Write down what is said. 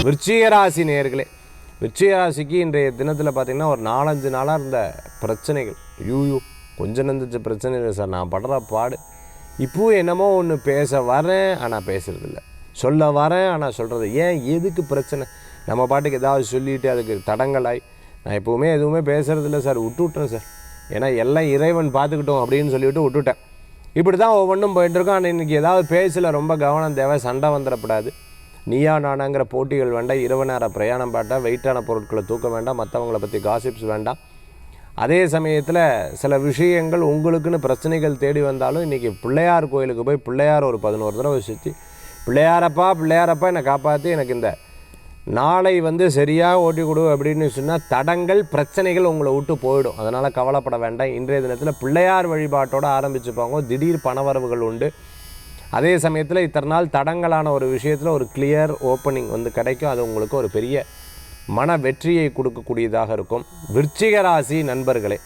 விருச்சிக ராசி நேயர்களே, விருச்சிக ராசிக்கு இன்றைய தினத்தில் பார்த்திங்கன்னா ஒரு 4-5 நாளாக இருந்த பிரச்சனைகள், ஐயோ கொஞ்சம் நெஞ்ச பிரச்சனை இல்லை சார், நான் படுற பாடு. இப்போவும் என்னமோ ஒன்று பேச வரேன் ஆனால் பேசுகிறதில்ல, சொல்ல வரேன் ஆனால் சொல்கிறது ஏன், எதுக்கு பிரச்சனை? நம்ம பாட்டுக்கு ஏதாவது சொல்லிவிட்டு அதுக்கு தடங்களாய் நான் எப்போவுமே எதுவுமே பேசுகிறதில்ல சார், விட்டுவிட்டேன் சார், ஏன்னா எல்லாம் இறைவன் பார்த்துக்கிட்டோம் அப்படின்னு சொல்லிவிட்டு விட்டுவிட்டேன். இப்படி தான் ஒவ்வொன்றும் போயிட்டுருக்கோம். ஆனால் இன்றைக்கி ஏதாவது பேசல ரொம்ப கவனம் தேவை, சண்டை வந்துடக்கூடாது. நீயா நானாங்கிற போட்டிகள் வேண்டாம், இரவு நேர பிரயாணம் வேண்டாம், வெயிட்டான பொருட்களை தூக்க வேண்டாம், மற்றவங்களை பற்றி காசிப்ஸ் வேண்டாம். அதே சமயத்தில் சில விஷயங்கள் உங்களுக்குன்னு பிரச்சனைகள் தேடி வந்தாலும் இன்றைக்கி பிள்ளையார் கோயிலுக்கு போய் பிள்ளையார் ஒரு 11 தடவை சுற்றி, பிள்ளையாரப்பா என்னை காப்பாற்றி எனக்கு இந்த நாளை சரியாக ஓட்டி கொடு அப்படின்னு சொன்னால் தடங்கள் பிரச்சனைகள் உங்களை விட்டு போயிடும். அதனால் கவலைப்பட வேண்டாம். இன்றைய தினத்தில் பிள்ளையார் வழிபாட்டோடு ஆரம்பிச்சுப்பாங்க. திடீர் பணவரவுகள் உண்டு. அதே சமயத்தில் இத்தனை நாள் தடங்களான ஒரு விஷயத்தில் ஒரு கிளியர் ஓப்பனிங் கிடைக்கும். அது உங்களுக்கு ஒரு பெரிய மன வெற்றியை கொடுக்கக்கூடியதாக இருக்கும். விருச்சிக ராசி நண்பர்களே,